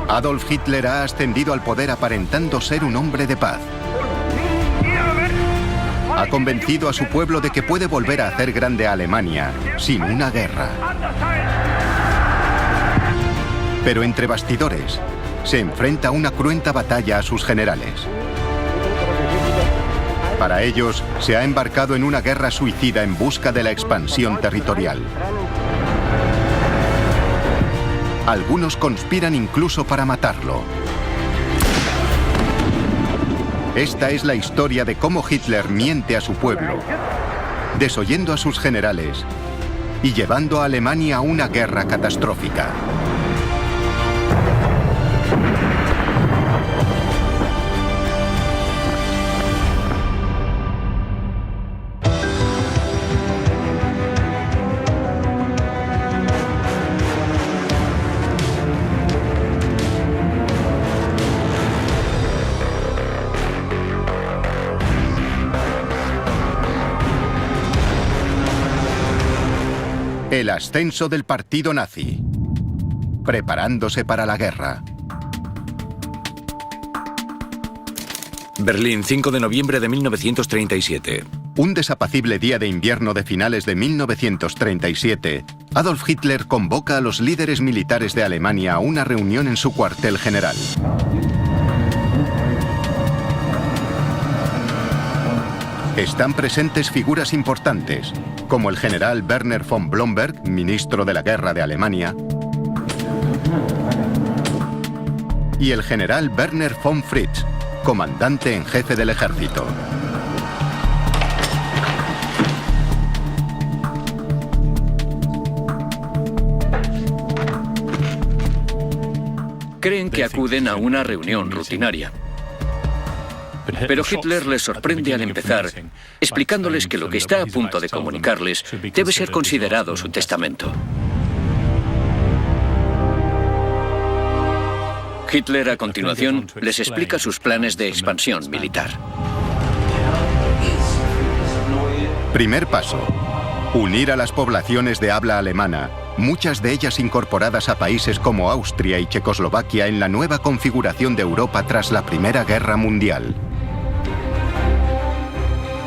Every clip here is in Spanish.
Adolf Hitler ha ascendido al poder aparentando ser un hombre de paz. Ha convencido a su pueblo de que puede volver a hacer grande a Alemania sin una guerra. Pero entre bastidores, se enfrenta a una cruenta batalla a sus generales. Para ellos, se ha embarcado en una guerra suicida en busca de la expansión territorial. Algunos conspiran incluso para matarlo. Esta es la historia de cómo Hitler miente a su pueblo, desoyendo a sus generales y llevando a Alemania a una guerra catastrófica. El ascenso del partido nazi, preparándose para la guerra. Berlín, 5 de noviembre de 1937. Un desapacible día de invierno de finales de 1937, Adolf Hitler convoca a los líderes militares de Alemania a una reunión en su cuartel general. Están presentes figuras importantes, como el general Werner von Blomberg, ministro de la Guerra de Alemania, y el general Werner von Fritz, comandante en jefe del ejército. Creen que acuden a una reunión rutinaria. Pero Hitler les sorprende al empezar, explicándoles que lo que está a punto de comunicarles debe ser considerado su testamento. Hitler, a continuación, les explica sus planes de expansión militar. Primer paso: unir a las poblaciones de habla alemana, muchas de ellas incorporadas a países como Austria y Checoslovaquia en la nueva configuración de Europa tras la Primera Guerra Mundial.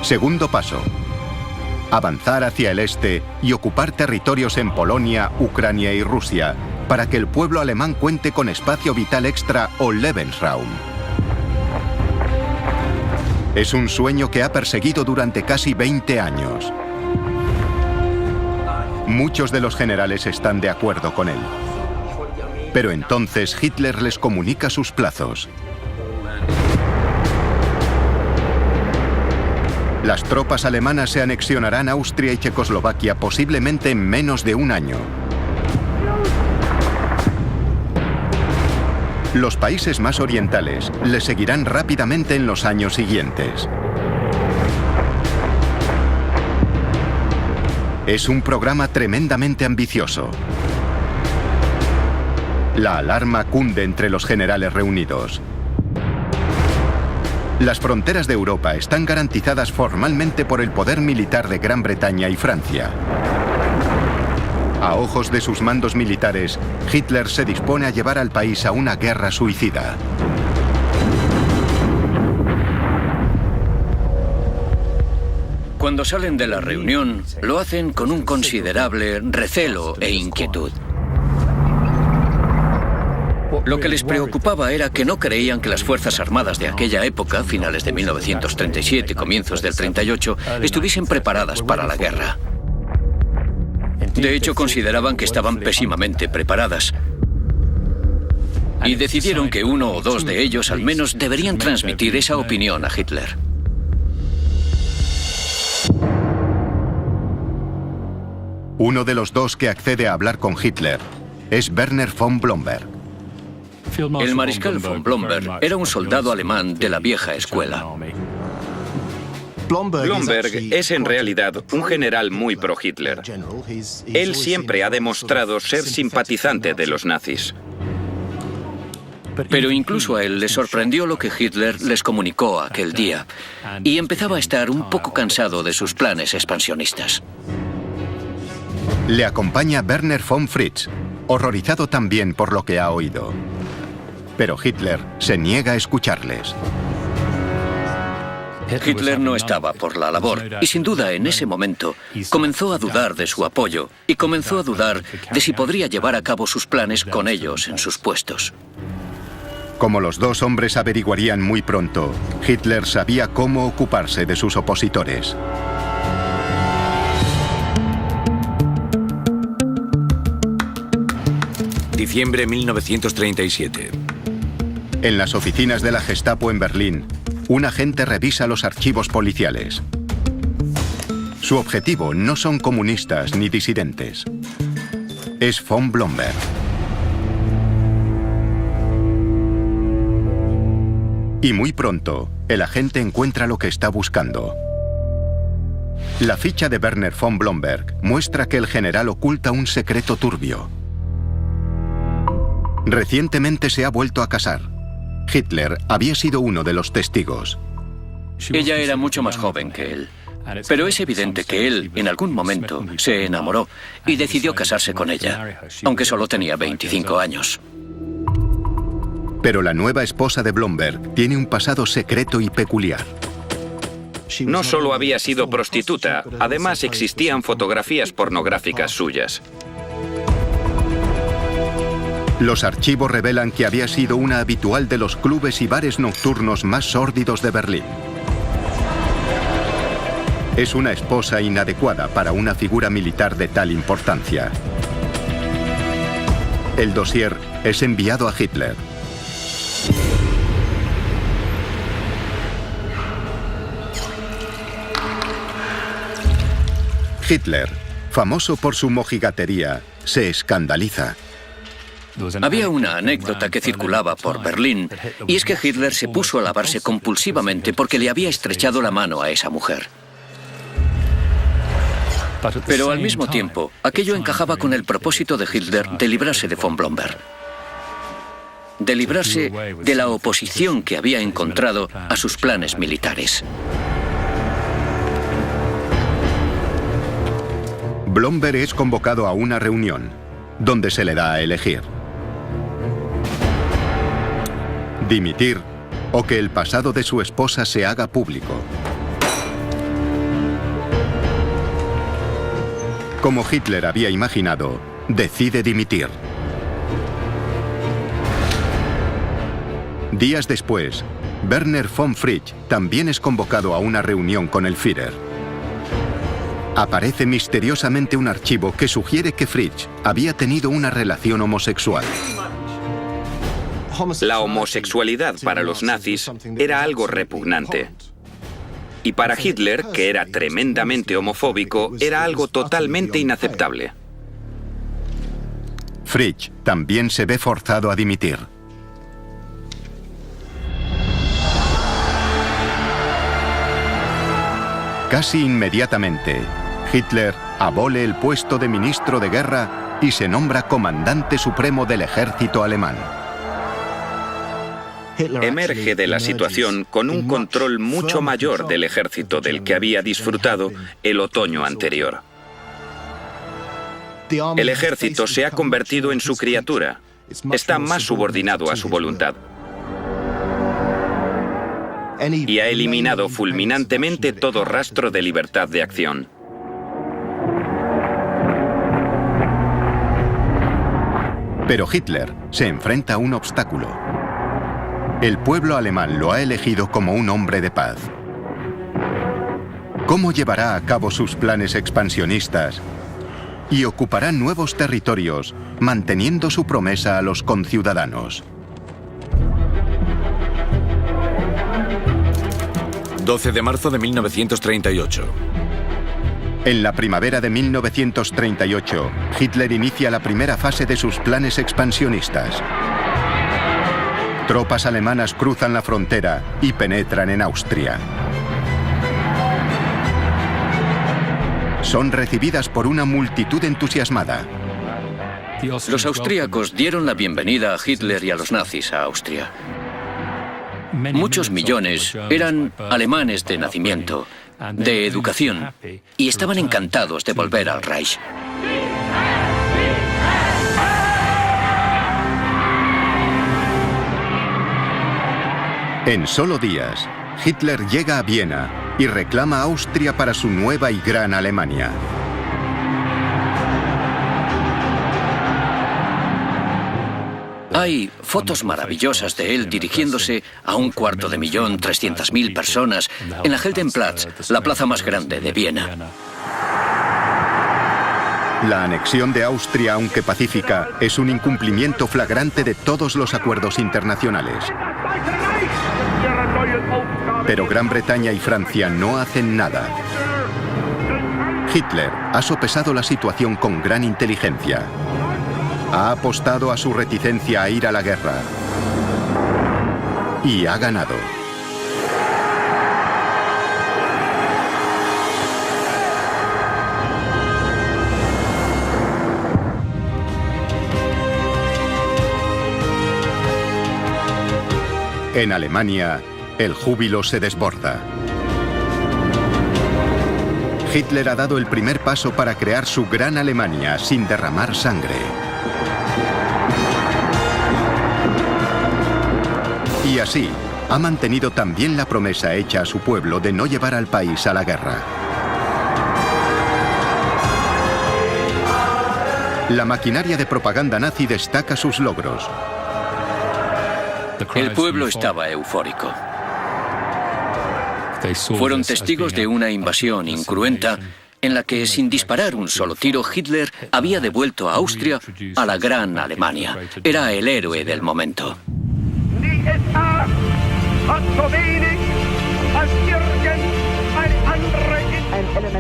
Segundo paso: avanzar hacia el este y ocupar territorios en Polonia, Ucrania y Rusia, para que el pueblo alemán cuente con espacio vital extra o Lebensraum. Es un sueño que ha perseguido durante casi 20 años. Muchos de los generales están de acuerdo con él. Pero entonces Hitler les comunica sus plazos. Las tropas alemanas se anexionarán Austria y Checoslovaquia posiblemente en menos de un año. Los países más orientales le seguirán rápidamente en los años siguientes. Es un programa tremendamente ambicioso. La alarma cunde entre los generales reunidos. Las fronteras de Europa están garantizadas formalmente por el poder militar de Gran Bretaña y Francia. A ojos de sus mandos militares, Hitler se dispone a llevar al país a una guerra suicida. Cuando salen de la reunión, lo hacen con un considerable recelo e inquietud. Lo que les preocupaba era que no creían que las Fuerzas Armadas de aquella época, finales de 1937, comienzos del 38, estuviesen preparadas para la guerra. De hecho, consideraban que estaban pésimamente preparadas. Y decidieron que uno o dos de ellos al menos deberían transmitir esa opinión a Hitler. Uno de los dos que accede a hablar con Hitler es Werner von Blomberg. El mariscal von Blomberg era un soldado alemán de la vieja escuela. Blomberg es en realidad un general muy pro-Hitler. Él siempre ha demostrado ser simpatizante de los nazis. Pero incluso a él le sorprendió lo que Hitler les comunicó aquel día y empezaba a estar un poco cansado de sus planes expansionistas. Le acompaña Werner von Fritz, horrorizado también por lo que ha oído. pero Hitler se niega a escucharles. Hitler no estaba por la labor y sin duda en ese momento comenzó a dudar de su apoyo y comenzó a dudar de si podría llevar a cabo sus planes con ellos en sus puestos. Como los dos hombres averiguarían muy pronto, Hitler sabía cómo ocuparse de sus opositores. Diciembre de 1937. En las oficinas de la Gestapo en Berlín, un agente revisa los archivos policiales. Su objetivo no son comunistas ni disidentes. Es von Blomberg. Y muy pronto, el agente encuentra lo que está buscando. La ficha de Werner von Blomberg muestra que el general oculta un secreto turbio. Recientemente se ha vuelto a casar. Hitler había sido uno de los testigos. Ella era mucho más joven que él. Pero es evidente que él, en algún momento, se enamoró y decidió casarse con ella, aunque solo tenía 25 años. Pero la nueva esposa de Blomberg tiene un pasado secreto y peculiar. No solo había sido prostituta, además existían fotografías pornográficas suyas. Los archivos revelan que había sido una habitual de los clubes y bares nocturnos más sórdidos de Berlín. Es una esposa inadecuada para una figura militar de tal importancia. El dossier es enviado a Hitler. Hitler, famoso por su mojigatería, se escandaliza. Había una anécdota que circulaba por Berlín, y es que Hitler se puso a lavarse compulsivamente porque le había estrechado la mano a esa mujer. Pero al mismo tiempo, aquello encajaba con el propósito de Hitler de librarse de von Blomberg. De librarse de la oposición que había encontrado a sus planes militares. Blomberg es convocado a una reunión, donde se le da a elegir: dimitir o que el pasado de su esposa se haga público. Como Hitler había imaginado, decide dimitir. Días después, Werner von Fritsch también es convocado a una reunión con el Führer. Aparece misteriosamente un archivo que sugiere que Fritsch había tenido una relación homosexual. La homosexualidad para los nazis era algo repugnante. Y para Hitler, que era tremendamente homofóbico, era algo totalmente inaceptable. Fritsch también se ve forzado a dimitir. Casi inmediatamente, Hitler abole el puesto de ministro de guerra y se nombra comandante supremo del ejército alemán. Emerge de la situación con un control mucho mayor del ejército del que había disfrutado el otoño anterior. El ejército se ha convertido en su criatura. Está más subordinado a su voluntad. Y ha eliminado fulminantemente todo rastro de libertad de acción. Pero Hitler se enfrenta a un obstáculo. El pueblo alemán lo ha elegido como un hombre de paz. ¿Cómo llevará a cabo sus planes expansionistas y ocupará nuevos territorios, manteniendo su promesa a los conciudadanos? 12 de marzo de 1938. En la primavera de 1938, Hitler inicia la primera fase de sus planes expansionistas. Tropas alemanas cruzan la frontera y penetran en Austria. Son recibidas por una multitud entusiasmada. Los austríacos dieron la bienvenida a Hitler y a los nazis a Austria. Muchos millones eran alemanes de nacimiento, de educación, y estaban encantados de volver al Reich. En solo días, Hitler llega a Viena y reclama a Austria para su nueva y gran Alemania. Hay fotos maravillosas de él dirigiéndose a 250.000 personas en la Heldenplatz, la plaza más grande de Viena. La anexión de Austria, aunque pacífica, es un incumplimiento flagrante de todos los acuerdos internacionales. Pero Gran Bretaña y Francia no hacen nada. Hitler ha sopesado la situación con gran inteligencia. Ha apostado a su reticencia a ir a la guerra. Y ha ganado. En Alemania, el júbilo se desborda. Hitler ha dado el primer paso para crear su gran Alemania sin derramar sangre. Y así, ha mantenido también la promesa hecha a su pueblo de no llevar al país a la guerra. La maquinaria de propaganda nazi destaca sus logros. El pueblo estaba eufórico. Fueron testigos de una invasión incruenta en la que, sin disparar un solo tiro, Hitler había devuelto a Austria a la gran Alemania. Era el héroe del momento.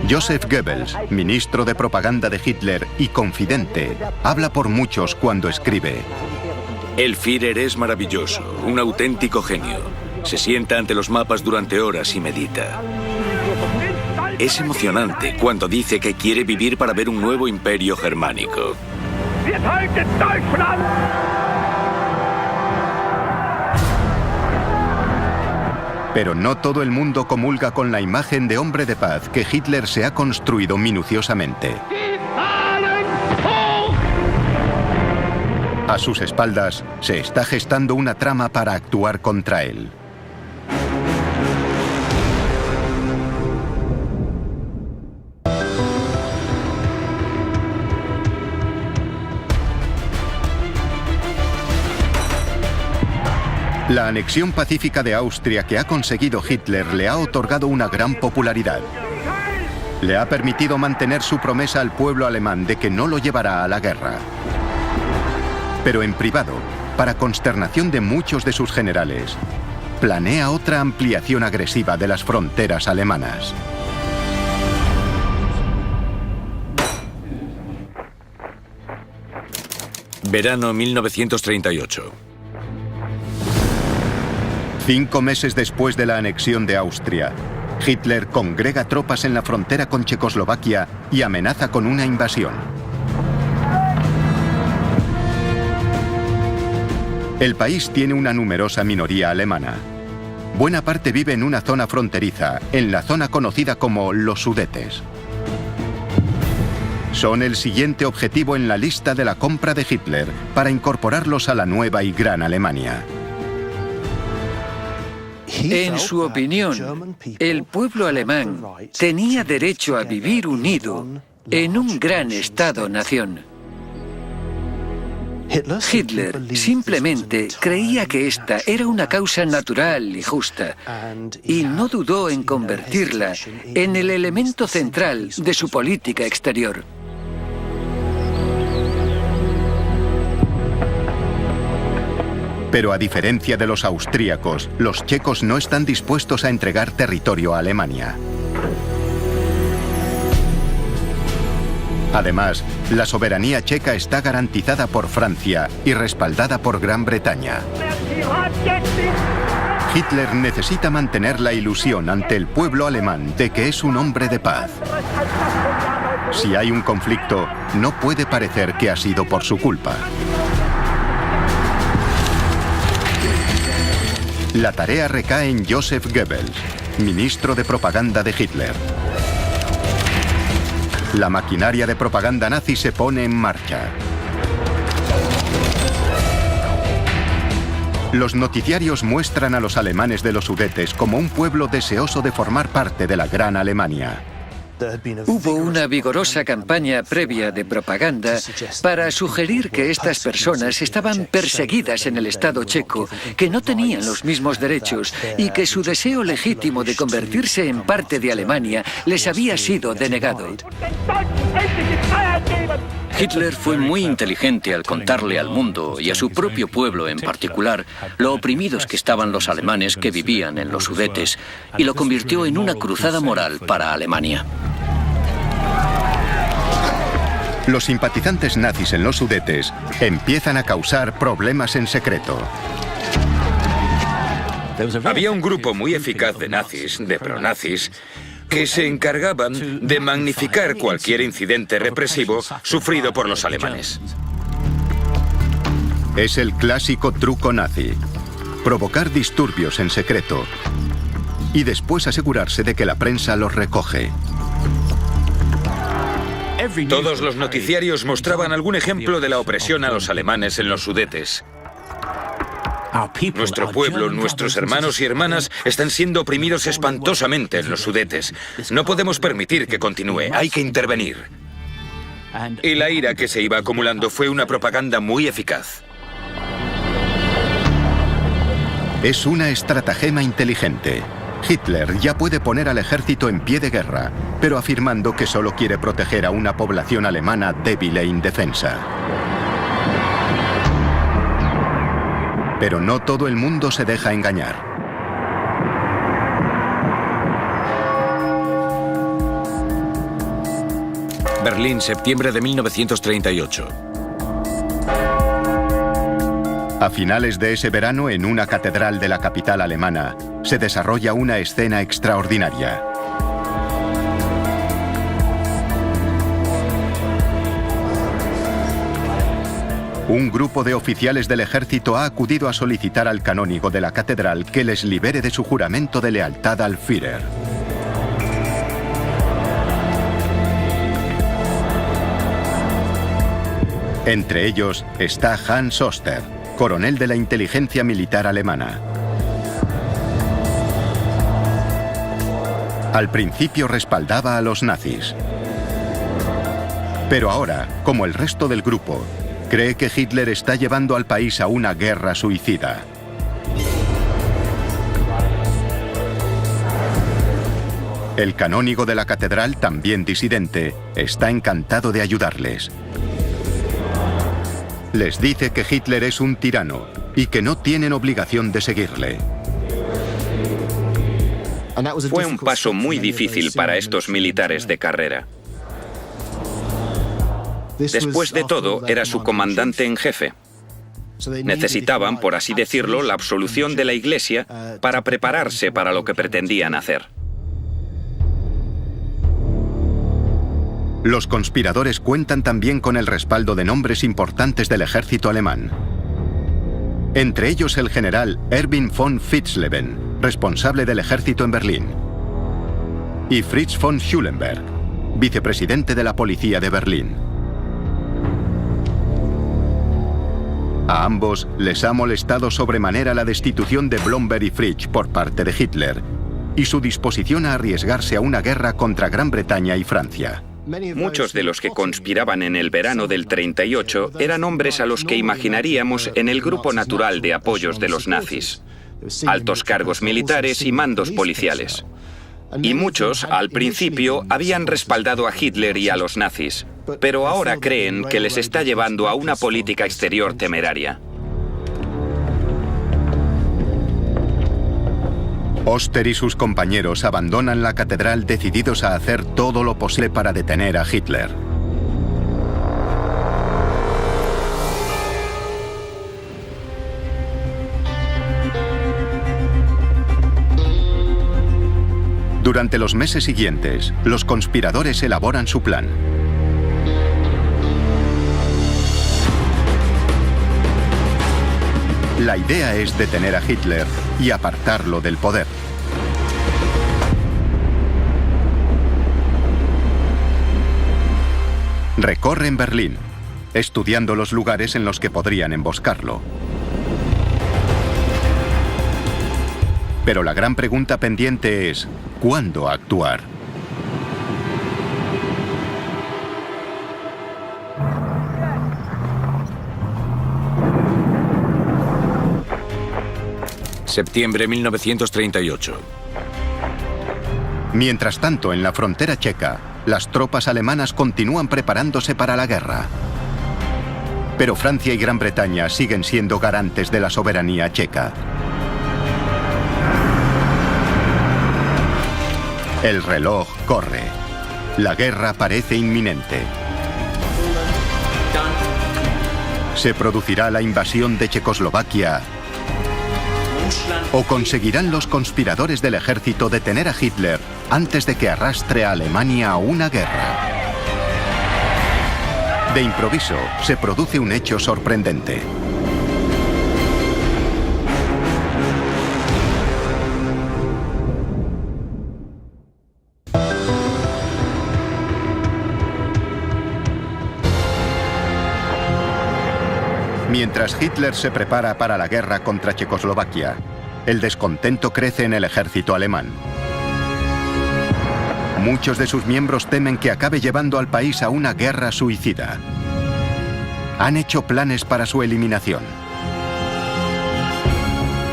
Joseph Goebbels, ministro de propaganda de Hitler y confidente, habla por muchos cuando escribe: El Führer es maravilloso, un auténtico genio. Se sienta ante los mapas durante horas y medita. Es emocionante cuando dice que quiere vivir para ver un nuevo imperio germánico. Pero no todo el mundo comulga con la imagen de hombre de paz que Hitler se ha construido minuciosamente. A sus espaldas se está gestando una trama para actuar contra él. La anexión pacífica de Austria que ha conseguido Hitler le ha otorgado una gran popularidad. Le ha permitido mantener su promesa al pueblo alemán de que no lo llevará a la guerra. Pero en privado, para consternación de muchos de sus generales, planea otra ampliación agresiva de las fronteras alemanas. Verano 1938. 5 meses después de la anexión de Austria, Hitler congrega tropas en la frontera con Checoslovaquia y amenaza con una invasión. El país tiene una numerosa minoría alemana. Buena parte vive en una zona fronteriza, en la zona conocida como los Sudetes. Son el siguiente objetivo en la lista de la compra de Hitler para incorporarlos a la nueva y gran Alemania. En su opinión, el pueblo alemán tenía derecho a vivir unido en un gran Estado-nación. Hitler simplemente creía que esta era una causa natural y justa, y no dudó en convertirla en el elemento central de su política exterior. Pero a diferencia de los austríacos, los checos no están dispuestos a entregar territorio a Alemania. Además, la soberanía checa está garantizada por Francia y respaldada por Gran Bretaña. Hitler necesita mantener la ilusión ante el pueblo alemán de que es un hombre de paz. Si hay un conflicto, no puede parecer que ha sido por su culpa. La tarea recae en Joseph Goebbels, ministro de propaganda de Hitler. La maquinaria de propaganda nazi se pone en marcha. Los noticiarios muestran a los alemanes de los Sudetes como un pueblo deseoso de formar parte de la Gran Alemania. Hubo una vigorosa campaña previa de propaganda para sugerir que estas personas estaban perseguidas en el Estado checo, que no tenían los mismos derechos y que su deseo legítimo de convertirse en parte de Alemania les había sido denegado. Hitler fue muy inteligente al contarle al mundo, y a su propio pueblo en particular, lo oprimidos que estaban los alemanes que vivían en los Sudetes, y lo convirtió en una cruzada moral para Alemania. Los simpatizantes nazis en los Sudetes empiezan a causar problemas en secreto. Había un grupo muy eficaz de nazis, de pronazis, que se encargaban de magnificar cualquier incidente represivo sufrido por los alemanes. Es el clásico truco nazi: provocar disturbios en secreto y después asegurarse de que la prensa los recoge. Todos los noticiarios mostraban algún ejemplo de la opresión a los alemanes en los Sudetes. Nuestro pueblo, nuestros hermanos y hermanas están siendo oprimidos espantosamente en los Sudetes. No podemos permitir que continúe, hay que intervenir. Y la ira que se iba acumulando fue una propaganda muy eficaz. Es una estratagema inteligente. Hitler ya puede poner al ejército en pie de guerra, pero afirmando que solo quiere proteger a una población alemana débil e indefensa. Pero no todo el mundo se deja engañar. Berlín, septiembre de 1938. A finales de ese verano, en una catedral de la capital alemana, se desarrolla una escena extraordinaria. Un grupo de oficiales del ejército ha acudido a solicitar al canónigo de la catedral que les libere de su juramento de lealtad al Führer. Entre ellos está Hans Oster, coronel de la inteligencia militar alemana. Al principio respaldaba a los nazis. Pero ahora, como el resto del grupo, cree que Hitler está llevando al país a una guerra suicida. El canónigo de la catedral, también disidente, está encantado de ayudarles. Les dice que Hitler es un tirano y que no tienen obligación de seguirle. Fue un paso muy difícil para estos militares de carrera. Después de todo, era su comandante en jefe. Necesitaban, por así decirlo, la absolución de la Iglesia para prepararse para lo que pretendían hacer. Los conspiradores cuentan también con el respaldo de nombres importantes del ejército alemán. Entre ellos el general Erwin von Witzleben, responsable del ejército en Berlín, y Fritz von Schulenberg, vicepresidente de la policía de Berlín. A ambos les ha molestado sobremanera la destitución de Blomberg y Fritsch por parte de Hitler y su disposición a arriesgarse a una guerra contra Gran Bretaña y Francia. Muchos de los que conspiraban en el verano del 38 eran hombres a los que imaginaríamos en el grupo natural de apoyos de los nazis. Altos cargos militares y mandos policiales. Y muchos, al principio, habían respaldado a Hitler y a los nazis, pero ahora creen que les está llevando a una política exterior temeraria. Oster y sus compañeros abandonan la catedral decididos a hacer todo lo posible para detener a Hitler. Durante los meses siguientes, los conspiradores elaboran su plan. La idea es detener a Hitler y apartarlo del poder. Recorren Berlín, estudiando los lugares en los que podrían emboscarlo. Pero la gran pregunta pendiente es, ¿cuándo actuar? Septiembre 1938. Mientras tanto, en la frontera checa, las tropas alemanas continúan preparándose para la guerra. Pero Francia y Gran Bretaña siguen siendo garantes de la soberanía checa. El reloj corre. La guerra parece inminente. ¿Se producirá la invasión de Checoslovaquia? ¿O conseguirán los conspiradores del ejército detener a Hitler antes de que arrastre a Alemania a una guerra? De improviso, se produce un hecho sorprendente. Mientras Hitler se prepara para la guerra contra Checoslovaquia, el descontento crece en el ejército alemán. Muchos de sus miembros temen que acabe llevando al país a una guerra suicida. Han hecho planes para su eliminación.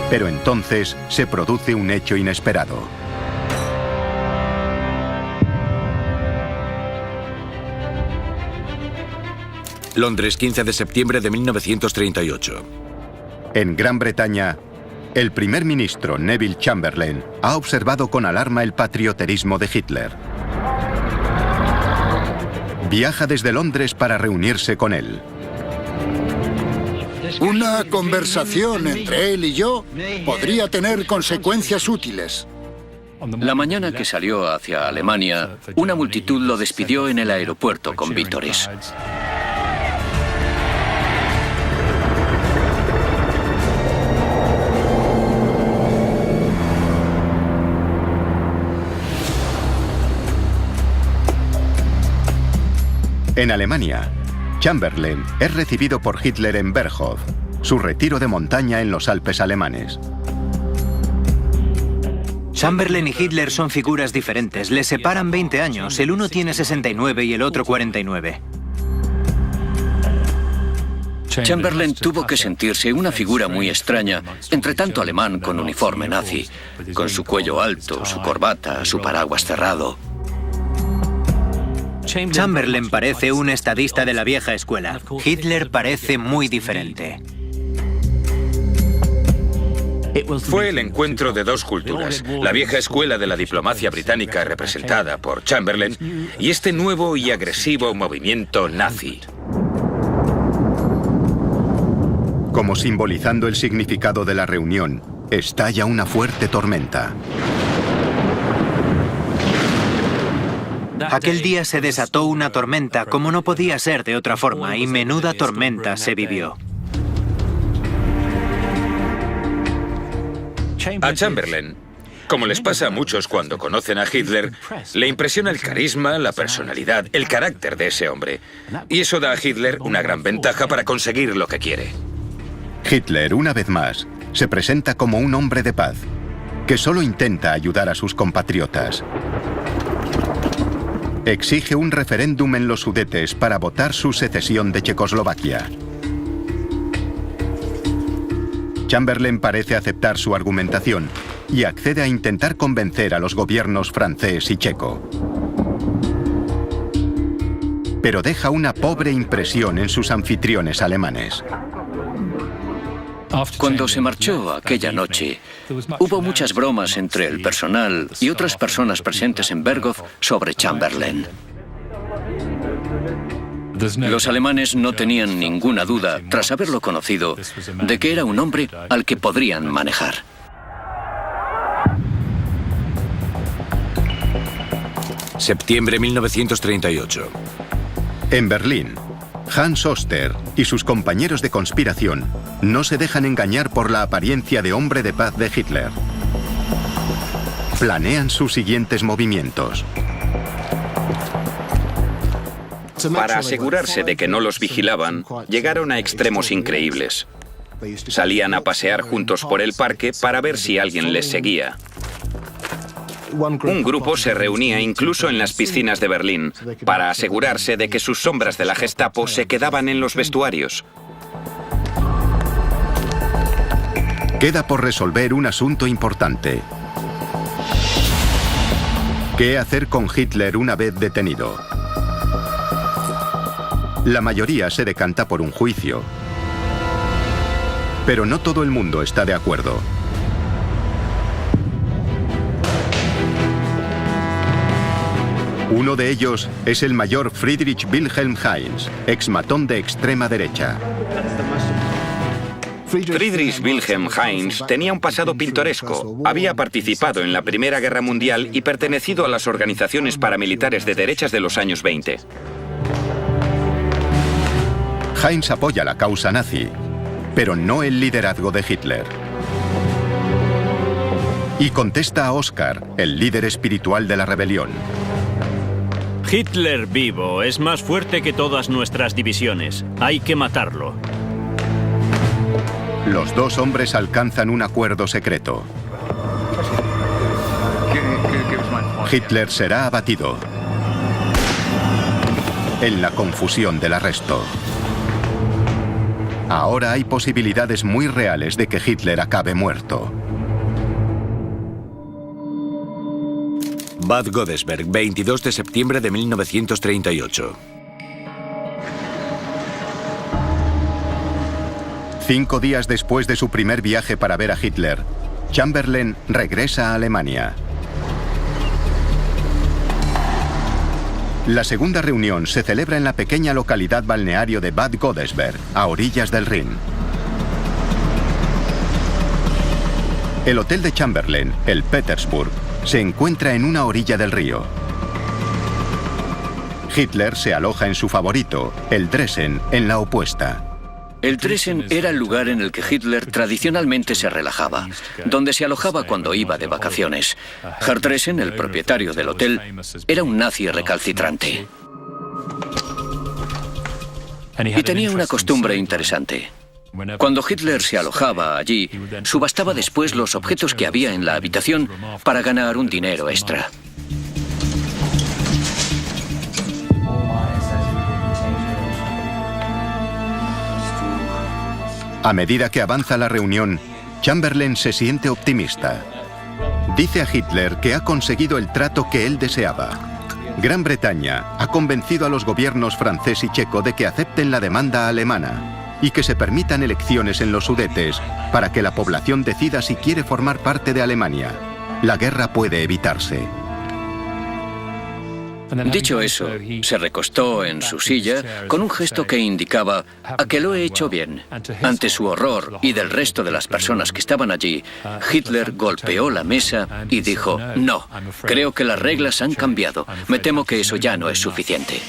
Pero entonces se produce un hecho inesperado. Londres, 15 de septiembre de 1938. En Gran Bretaña, el primer ministro Neville Chamberlain ha observado con alarma el patrioterismo de Hitler. Viaja desde Londres para reunirse con él. Una conversación entre él y yo podría tener consecuencias útiles. La mañana que salió hacia Alemania, una multitud lo despidió en el aeropuerto con vítores. En Alemania, Chamberlain es recibido por Hitler en Berghof, su retiro de montaña en los Alpes alemanes. Chamberlain y Hitler son figuras diferentes, les separan 20 años, el uno tiene 69 y el otro 49. Chamberlain tuvo que sentirse una figura muy extraña entre tanto alemán con uniforme nazi, con su cuello alto, su corbata, su paraguas cerrado. Chamberlain parece un estadista de la vieja escuela. Hitler parece muy diferente. Fue el encuentro de dos culturas, la vieja escuela de la diplomacia británica representada por Chamberlain y este nuevo y agresivo movimiento nazi. Como simbolizando el significado de la reunión, estalla una fuerte tormenta. Aquel día se desató una tormenta como no podía ser de otra forma y menuda tormenta se vivió. A Chamberlain, como les pasa a muchos cuando conocen a Hitler, le impresiona el carisma, la personalidad, el carácter de ese hombre. Y eso da a Hitler una gran ventaja para conseguir lo que quiere. Hitler, una vez más, se presenta como un hombre de paz, que solo intenta ayudar a sus compatriotas. Exige un referéndum en los Sudetes para votar su secesión de Checoslovaquia. Chamberlain parece aceptar su argumentación y accede a intentar convencer a los gobiernos francés y checo. Pero deja una pobre impresión en sus anfitriones alemanes. Cuando se marchó aquella noche, hubo muchas bromas entre el personal y otras personas presentes en Berghof sobre Chamberlain. Los alemanes no tenían ninguna duda, tras haberlo conocido, de que era un hombre al que podrían manejar. Septiembre 1938. En Berlín, Hans Oster y sus compañeros de conspiración no se dejan engañar por la apariencia de hombre de paz de Hitler. Planean sus siguientes movimientos. Para asegurarse de que no los vigilaban, llegaron a extremos increíbles. Salían a pasear juntos por el parque para ver si alguien les seguía. Un grupo se reunía incluso en las piscinas de Berlín para asegurarse de que sus sombras de la Gestapo se quedaban en los vestuarios. Queda por resolver un asunto importante. ¿Qué hacer con Hitler una vez detenido? La mayoría se decanta por un juicio. Pero no todo el mundo está de acuerdo. Uno de ellos es el mayor Friedrich Wilhelm Heinz, exmatón de extrema derecha. Friedrich Wilhelm Heinz tenía un pasado pintoresco. Había participado en la Primera Guerra Mundial y pertenecido a las organizaciones paramilitares de derechas de los años 20. Heinz apoya la causa nazi, pero no el liderazgo de Hitler. Y contesta a Oskar, el líder espiritual de la rebelión. Hitler vivo es más fuerte que todas nuestras divisiones. Hay que matarlo. Los dos hombres alcanzan un acuerdo secreto. Hitler será abatido en la confusión del arresto. Ahora hay posibilidades muy reales de que Hitler acabe muerto. Bad Godesberg, 22 de septiembre de 1938. 5 días después de su primer viaje para ver a Hitler, Chamberlain regresa a Alemania. La segunda reunión se celebra en la pequeña localidad balneario de Bad Godesberg, a orillas del Rin. El hotel de Chamberlain, el Petersburg, se encuentra en una orilla del río. Hitler se aloja en su favorito, el Dresden, en la opuesta. El Dresden era el lugar en el que Hitler tradicionalmente se relajaba, donde se alojaba cuando iba de vacaciones. Herr Dresden, el propietario del hotel, era un nazi recalcitrante. Y tenía una costumbre interesante. Cuando Hitler se alojaba allí, subastaba después los objetos que había en la habitación para ganar un dinero extra. A medida que avanza la reunión, Chamberlain se siente optimista. Dice a Hitler que ha conseguido el trato que él deseaba. Gran Bretaña ha convencido a los gobiernos francés y checo de que acepten la demanda alemana y que se permitan elecciones en los Sudetes para que la población decida si quiere formar parte de Alemania. La guerra puede evitarse. Dicho eso, se recostó en su silla con un gesto que indicaba a que lo he hecho bien. Ante su horror y del resto de las personas que estaban allí, Hitler golpeó la mesa y dijo: no, creo que las reglas han cambiado. Me temo que eso ya no es suficiente.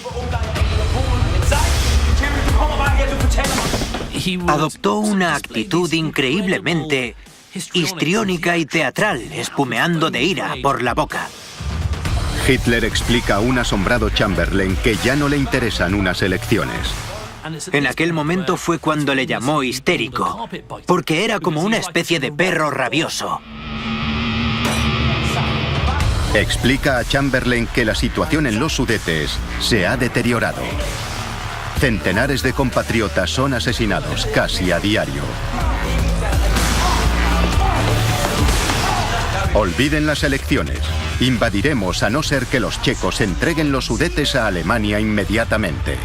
Adoptó una actitud increíblemente histriónica y teatral, espumeando de ira por la boca. Hitler explica a un asombrado Chamberlain que ya no le interesan unas elecciones. En aquel momento fue cuando le llamó histérico, porque era como una especie de perro rabioso. Explica a Chamberlain que la situación en los Sudetes se ha deteriorado. Centenares de compatriotas son asesinados casi a diario. Olviden las elecciones. Invadiremos a no ser que los checos entreguen los Sudetes a Alemania inmediatamente.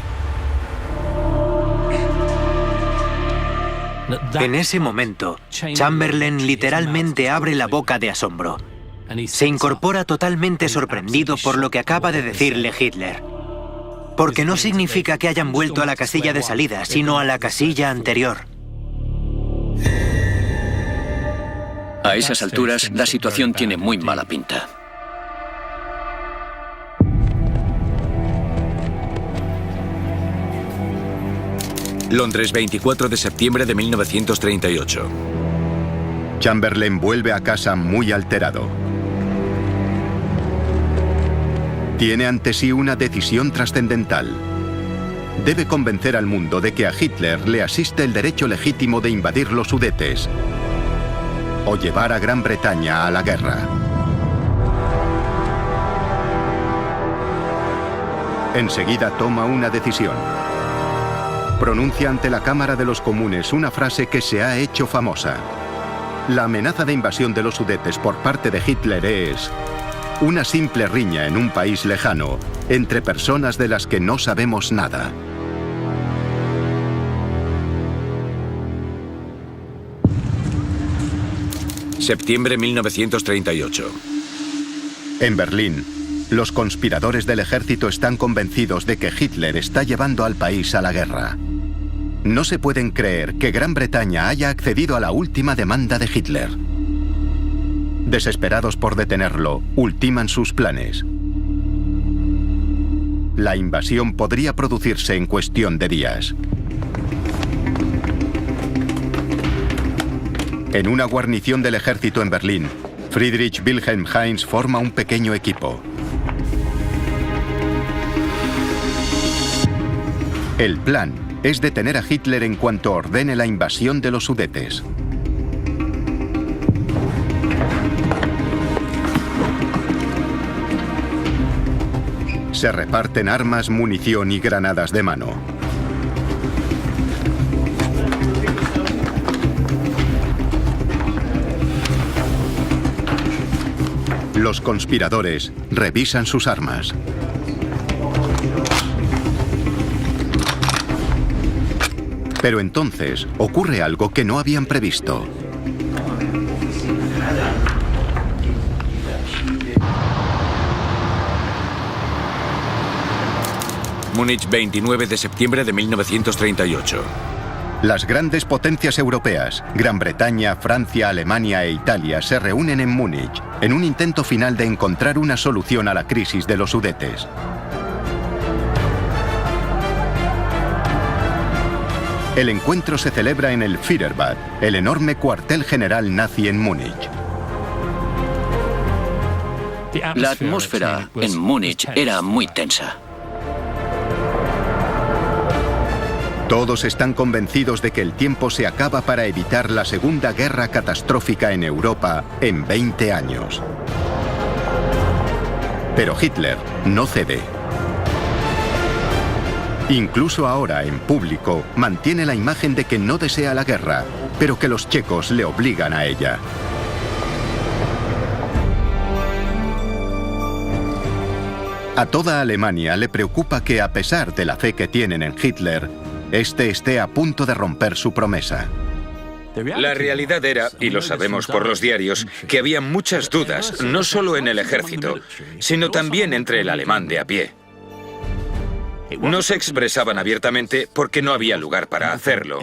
En ese momento, Chamberlain literalmente abre la boca de asombro. Se incorpora totalmente sorprendido por lo que acaba de decirle Hitler. Porque no significa que hayan vuelto a la casilla de salida, sino a la casilla anterior. A esas alturas, la situación tiene muy mala pinta. Londres, 24 de septiembre de 1938. Chamberlain vuelve a casa muy alterado. Tiene ante sí una decisión trascendental. debe convencer al mundo de que a Hitler le asiste el derecho legítimo de invadir los Sudetes o llevar a Gran Bretaña a la guerra. Enseguida toma una decisión. Pronuncia ante la Cámara de los Comunes una frase que se ha hecho famosa. La amenaza de invasión de los Sudetes por parte de Hitler es una simple riña en un país lejano, entre personas de las que no sabemos nada. Septiembre 1938. En Berlín, los conspiradores del ejército están convencidos de que Hitler está llevando al país a la guerra. No se pueden creer que Gran Bretaña haya accedido a la última demanda de Hitler. Desesperados por detenerlo, ultiman sus planes. La invasión podría producirse en cuestión de días. En una guarnición del ejército en Berlín, Friedrich Wilhelm Heinz forma un pequeño equipo. El plan es detener a Hitler en cuanto ordene la invasión de los Sudetes. Se reparten armas, munición y granadas de mano. Los conspiradores revisan sus armas. Pero entonces ocurre algo que no habían previsto. Múnich, 29 de septiembre de 1938. Las grandes potencias europeas, Gran Bretaña, Francia, Alemania e Italia, se reúnen en Múnich en un intento final de encontrar una solución a la crisis de los Sudetes. El encuentro se celebra en el Führerbad, el enorme cuartel general nazi en Múnich. La atmósfera en Múnich era muy tensa. Todos están convencidos de que el tiempo se acaba para evitar la segunda guerra catastrófica en Europa en 20 años. Pero Hitler no cede. Incluso ahora, en público, mantiene la imagen de que no desea la guerra, pero que los checos le obligan a ella. A toda Alemania le preocupa que, a pesar de la fe que tienen en Hitler, este esté a punto de romper su promesa. La realidad era, y lo sabemos por los diarios, que había muchas dudas, no solo en el ejército, sino también entre el alemán de a pie. No se expresaban abiertamente porque no había lugar para hacerlo,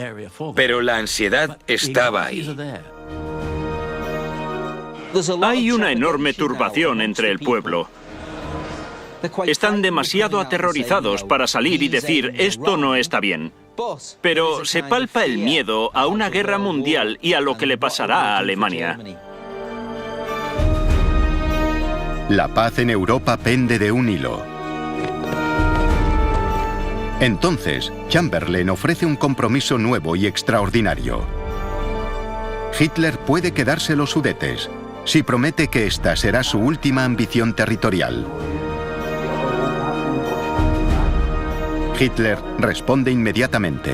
pero la ansiedad estaba ahí. Hay una enorme turbación entre el pueblo. Están demasiado aterrorizados para salir y decir, esto no está bien. Pero se palpa el miedo a una guerra mundial y a lo que le pasará a Alemania. La paz en Europa pende de un hilo. Entonces, Chamberlain ofrece un compromiso nuevo y extraordinario. Hitler puede quedarse los Sudetes, si promete que esta será su última ambición territorial. Hitler responde inmediatamente.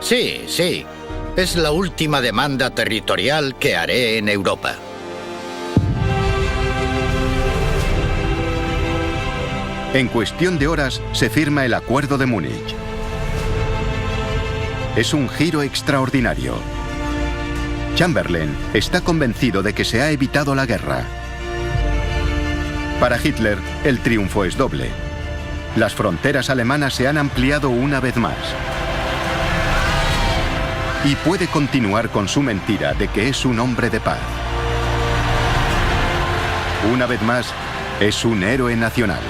Sí, sí. Es la última demanda territorial que haré en Europa. En cuestión de horas se firma el Acuerdo de Múnich. Es un giro extraordinario. Chamberlain está convencido de que se ha evitado la guerra. Para Hitler, el triunfo es doble. Las fronteras alemanas se han ampliado una vez más. Y puede continuar con su mentira de que es un hombre de paz. Una vez más, es un héroe nacional.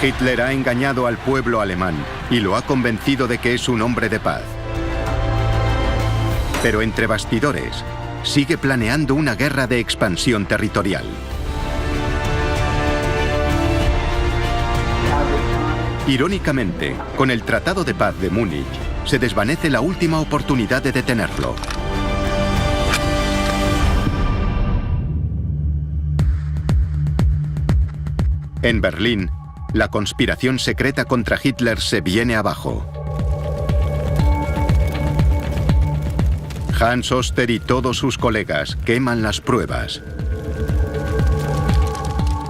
Hitler ha engañado al pueblo alemán y lo ha convencido de que es un hombre de paz. Pero entre bastidores, sigue planeando una guerra de expansión territorial. Irónicamente, con el Tratado de Paz de Múnich, se desvanece la última oportunidad de detenerlo. En Berlín, la conspiración secreta contra Hitler se viene abajo. Hans Oster y todos sus colegas queman las pruebas.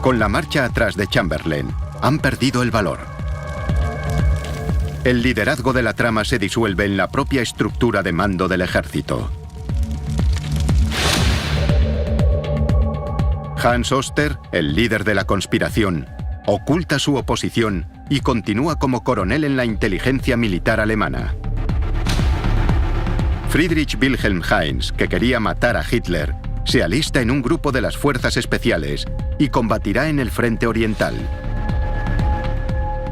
Con la marcha atrás de Chamberlain, han perdido el valor. El liderazgo de la trama se disuelve en la propia estructura de mando del ejército. Hans Oster, el líder de la conspiración, oculta su oposición y continúa como coronel en la inteligencia militar alemana. Friedrich Wilhelm Heinz, que quería matar a Hitler, se alista en un grupo de las fuerzas especiales y combatirá en el frente oriental.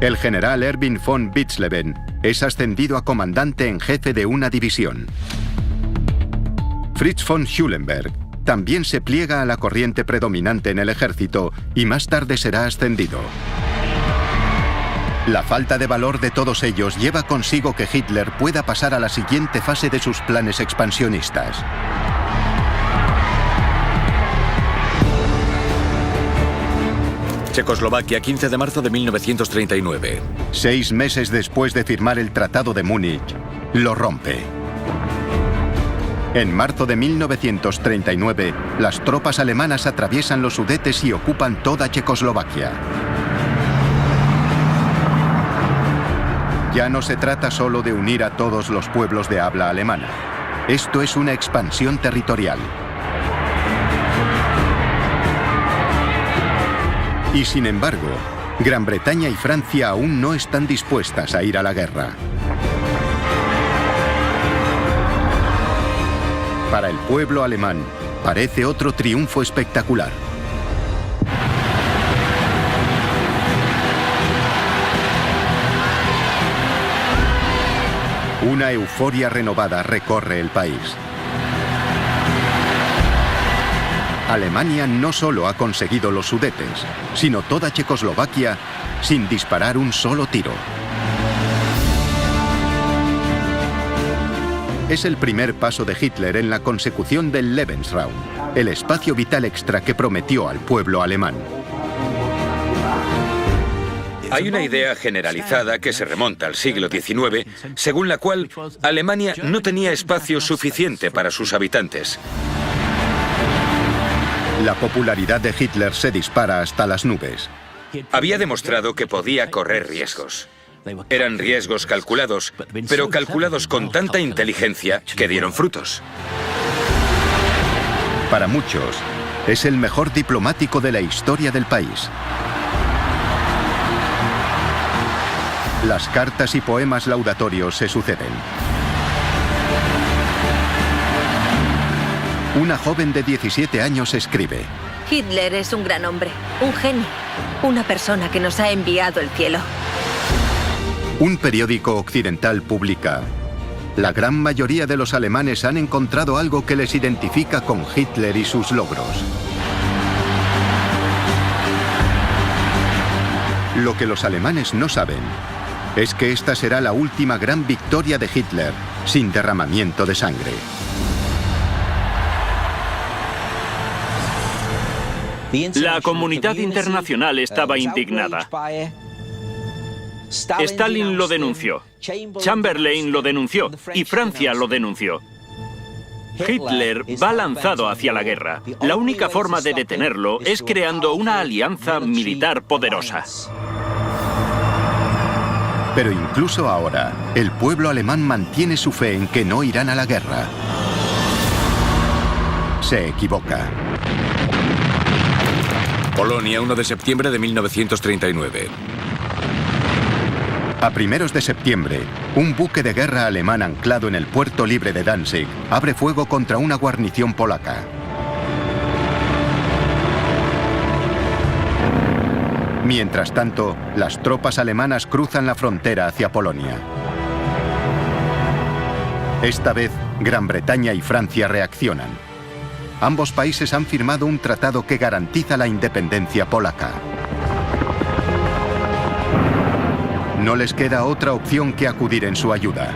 El general Erwin von Witzleben es ascendido a comandante en jefe de una división. Fritz von Schulenberg también se pliega a la corriente predominante en el ejército y más tarde será ascendido. La falta de valor de todos ellos lleva consigo que Hitler pueda pasar a la siguiente fase de sus planes expansionistas. Checoslovaquia, 15 de marzo de 1939. 6 meses después de firmar el Tratado de Múnich, lo rompe. En marzo de 1939, las tropas alemanas atraviesan los Sudetes y ocupan toda Checoslovaquia. Ya no se trata solo de unir a todos los pueblos de habla alemana. Esto es una expansión territorial. Y sin embargo, Gran Bretaña y Francia aún no están dispuestas a ir a la guerra. Para el pueblo alemán, parece otro triunfo espectacular. Una euforia renovada recorre el país. Alemania no solo ha conseguido los Sudetes, sino toda Checoslovaquia sin disparar un solo tiro. Es el primer paso de Hitler en la consecución del Lebensraum, el espacio vital extra que prometió al pueblo alemán. Hay una idea generalizada que se remonta al siglo XIX, según la cual Alemania no tenía espacio suficiente para sus habitantes. La popularidad de Hitler se dispara hasta las nubes. Había demostrado que podía correr riesgos. Eran riesgos calculados, pero calculados con tanta inteligencia que dieron frutos. Para muchos, es el mejor diplomático de la historia del país. Las cartas y poemas laudatorios se suceden. Una joven de 17 años escribe: Hitler es un gran hombre, un genio, una persona que nos ha enviado el cielo. Un periódico occidental publica: la gran mayoría de los alemanes han encontrado algo que les identifica con Hitler y sus logros. Lo que los alemanes no saben es que esta será la última gran victoria de Hitler sin derramamiento de sangre. La comunidad internacional estaba indignada. Stalin lo denunció, Chamberlain lo denunció y Francia lo denunció. Hitler va lanzado hacia la guerra. La única forma de detenerlo es creando una alianza militar poderosa. Pero incluso ahora, el pueblo alemán mantiene su fe en que no irán a la guerra. Se equivoca. Polonia, 1 de septiembre de 1939. A primeros de septiembre, un buque de guerra alemán anclado en el puerto libre de Danzig abre fuego contra una guarnición polaca. Mientras tanto, las tropas alemanas cruzan la frontera hacia Polonia. Esta vez, Gran Bretaña y Francia reaccionan. Ambos países han firmado un tratado que garantiza la independencia polaca. No les queda otra opción que acudir en su ayuda.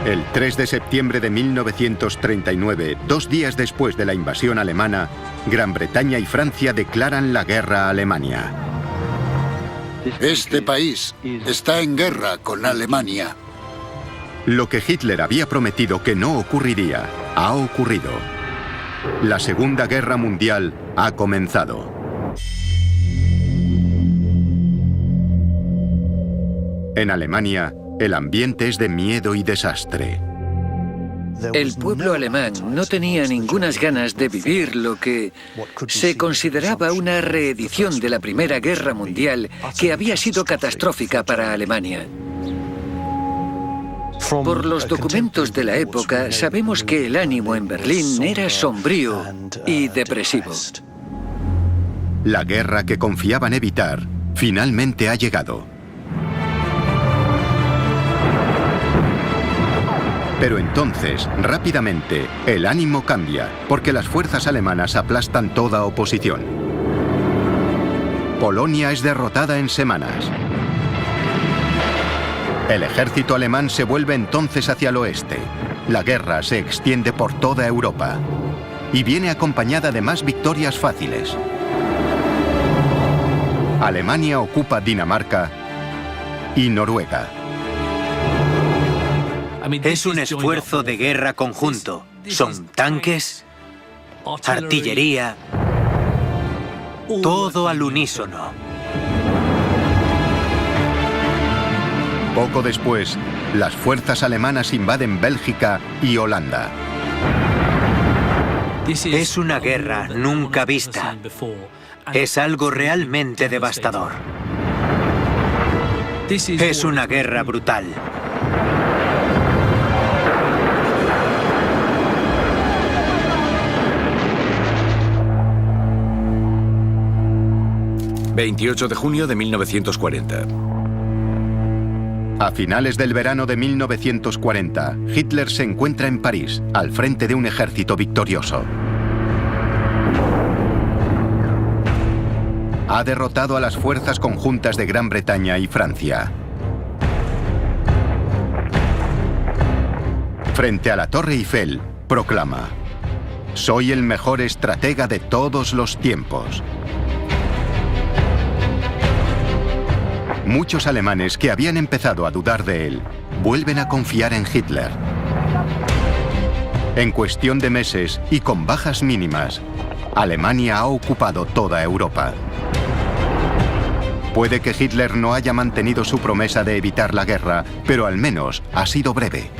El 3 de septiembre de 1939, 2 días después de la invasión alemana, Gran Bretaña y Francia declaran la guerra a Alemania. Este país está en guerra con Alemania. Lo que Hitler había prometido que no ocurriría, ha ocurrido. La Segunda Guerra Mundial ha comenzado. En Alemania, el ambiente es de miedo y desastre. El pueblo alemán no tenía ningunas ganas de vivir lo que se consideraba una reedición de la Primera Guerra Mundial, que había sido catastrófica para Alemania. Por los documentos de la época, sabemos que el ánimo en Berlín era sombrío y depresivo. La guerra que confiaban evitar finalmente ha llegado. Pero entonces, rápidamente, el ánimo cambia, porque las fuerzas alemanas aplastan toda oposición. Polonia es derrotada en semanas. El ejército alemán se vuelve entonces hacia el oeste. La guerra se extiende por toda Europa y viene acompañada de más victorias fáciles. Alemania ocupa Dinamarca y Noruega. Es un esfuerzo de guerra conjunto. Son tanques, artillería, todo al unísono. Poco después, las fuerzas alemanas invaden Bélgica y Holanda. Es una guerra nunca vista. Es algo realmente devastador. Es una guerra brutal. ...28 de junio de 1940. A finales del verano de 1940, Hitler se encuentra en París, al frente de un ejército victorioso. Ha derrotado a las fuerzas conjuntas de Gran Bretaña y Francia. Frente a la Torre Eiffel, proclama: «Soy el mejor estratega de todos los tiempos». Muchos alemanes que habían empezado a dudar de él, vuelven a confiar en Hitler. En cuestión de meses y con bajas mínimas, Alemania ha ocupado toda Europa. Puede que Hitler no haya mantenido su promesa de evitar la guerra, pero al menos ha sido breve.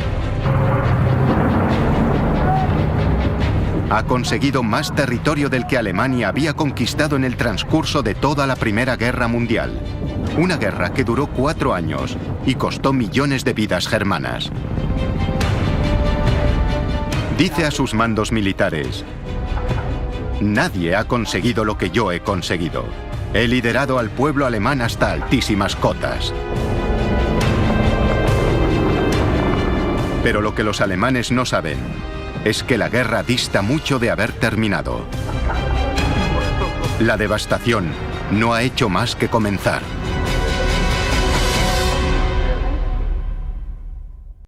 Ha conseguido más territorio del que Alemania había conquistado en el transcurso de toda la Primera Guerra Mundial. Una guerra que duró 4 años y costó millones de vidas germanas. Dice a sus mandos militares: «Nadie ha conseguido lo que yo he conseguido. He liderado al pueblo alemán hasta altísimas cotas». Pero lo que los alemanes no saben es que la guerra dista mucho de haber terminado. La devastación no ha hecho más que comenzar.